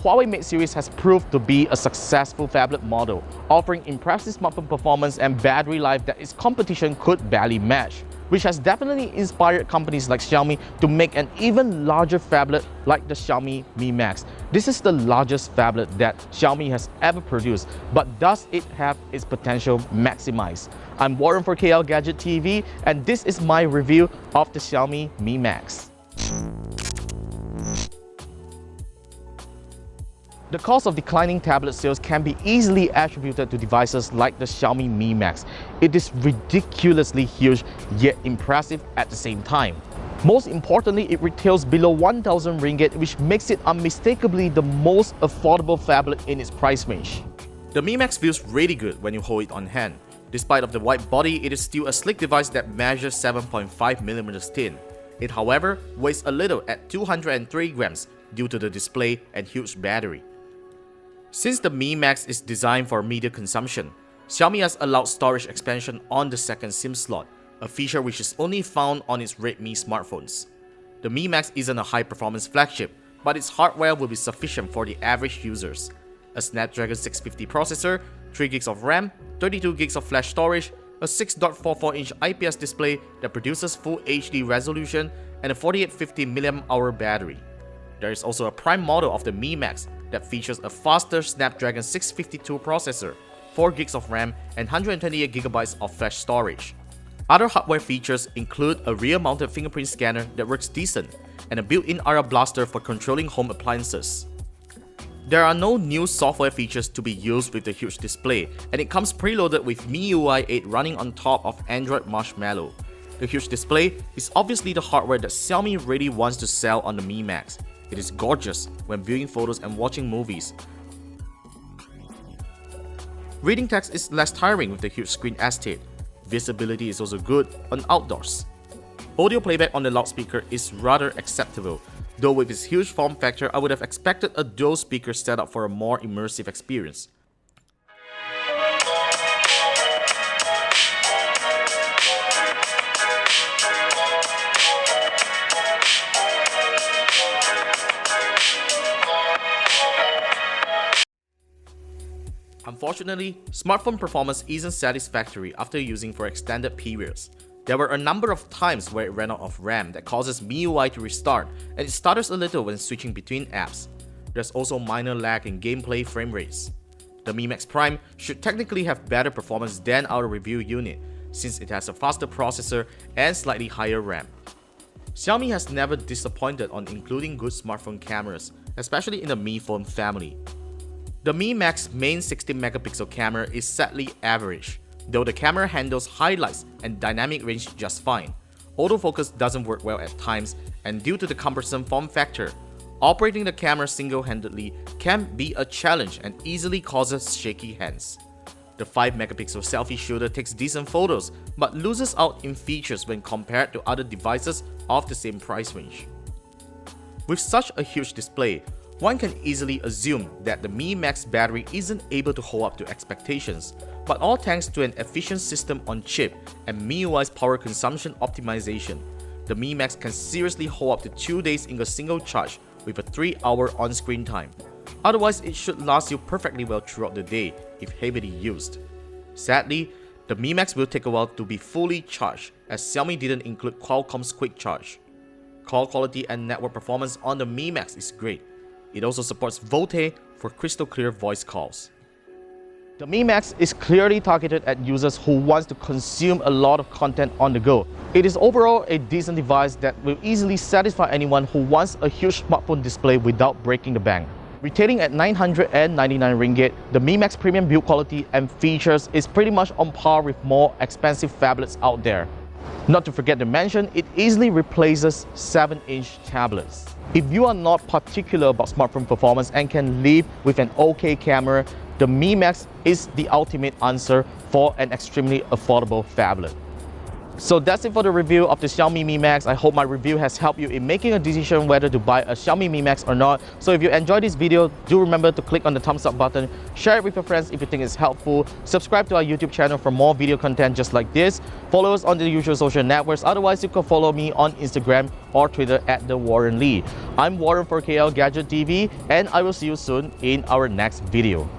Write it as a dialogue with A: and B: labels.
A: Huawei Mate series has proved to be a successful phablet model, offering impressive smartphone performance and battery life that its competition could barely match, which has definitely inspired companies like Xiaomi to make an even larger phablet like the Xiaomi Mi Max. This is the largest phablet that Xiaomi has ever produced, but does it have its potential maximized? I'm Warren for KLGadgetTV, and this is my review of the Xiaomi Mi Max. The cause of declining tablet sales can be easily attributed to devices like the Xiaomi Mi Max. It is ridiculously huge yet impressive at the same time. Most importantly, it retails below 1,000 ringgit, which makes it unmistakably the most affordable phablet in its price range.
B: The Mi Max feels really good when you hold it on hand. Despite of the wide body, it is still a sleek device that measures 7.5mm thin. It, however, weighs a little at 203 grams due to the display and huge battery. Since the Mi Max is designed for media consumption, Xiaomi has allowed storage expansion on the second SIM slot, a feature which is only found on its Redmi smartphones. The Mi Max isn't a high-performance flagship, but its hardware will be sufficient for the average users. A Snapdragon 650 processor, 3GB of RAM, 32GB of flash storage, a 6.44-inch IPS display that produces full HD resolution, and a 4850 mAh battery. There is also a prime model of the Mi Max that features a faster Snapdragon 652 processor, 4GB of RAM, and 128GB of flash storage. Other hardware features include a rear-mounted fingerprint scanner that works decent, and a built-in ARA blaster for controlling home appliances. There are no new software features to be used with the huge display, and it comes preloaded with MIUI 8 running on top of Android Marshmallow. The huge display is obviously the hardware that Xiaomi really wants to sell on the Mi Max. It is gorgeous when viewing photos and watching movies. Reading text is less tiring with the huge screen estate. Visibility is also good on outdoors. Audio playback on the loudspeaker is rather acceptable, though with its huge form factor I would have expected a dual speaker setup for a more immersive experience. Unfortunately, smartphone performance isn't satisfactory after using for extended periods. There were a number of times where it ran out of RAM that causes MIUI to restart, and it stutters a little when switching between apps. There's also minor lag in gameplay frame rates. The Mi Max Prime should technically have better performance than our review unit, since it has a faster processor and slightly higher RAM. Xiaomi has never disappointed on including good smartphone cameras, especially in the Mi Phone family. The Mi Max main 16MP camera is sadly average, though the camera handles highlights and dynamic range just fine. Autofocus doesn't work well at times, and due to the cumbersome form factor, operating the camera single-handedly can be a challenge and easily causes shaky hands. The 5MP selfie shooter takes decent photos, but loses out in features when compared to other devices of the same price range. With such a huge display, one can easily assume that the Mi Max battery isn't able to hold up to expectations, but all thanks to an efficient system on chip and MIUI's power consumption optimization, the Mi Max can seriously hold up to 2 days in a single charge with a 3-hour on-screen time. Otherwise, it should last you perfectly well throughout the day if heavily used. Sadly, the Mi Max will take a while to be fully charged, as Xiaomi didn't include Qualcomm's Quick Charge. Call quality and network performance on the Mi Max is great. It also supports VoLTE for crystal clear voice calls.
A: The Mi Max is clearly targeted at users who want to consume a lot of content on the go. It is overall a decent device that will easily satisfy anyone who wants a huge smartphone display without breaking the bank. Retailing at 999 ringgit, the Mi Max premium build quality and features is pretty much on par with more expensive phablets out there. Not to forget to mention, it easily replaces 7-inch tablets. If you are not particular about smartphone performance and can live with an okay camera, the Mi Max is the ultimate answer for an extremely affordable phablet. So that's it for the review of the Xiaomi Mi Max. I hope my review has helped you in making a decision whether to buy a Xiaomi Mi Max or not. So if you enjoyed this video, do remember to click on the thumbs up button, share it with your friends if you think it's helpful, subscribe to our YouTube channel for more video content just like this, follow us on the usual social networks. Otherwise, you can follow me on Instagram or Twitter at the Warren Lee. I'm Warren for KLGadgetTV, and I will see you soon in our next video.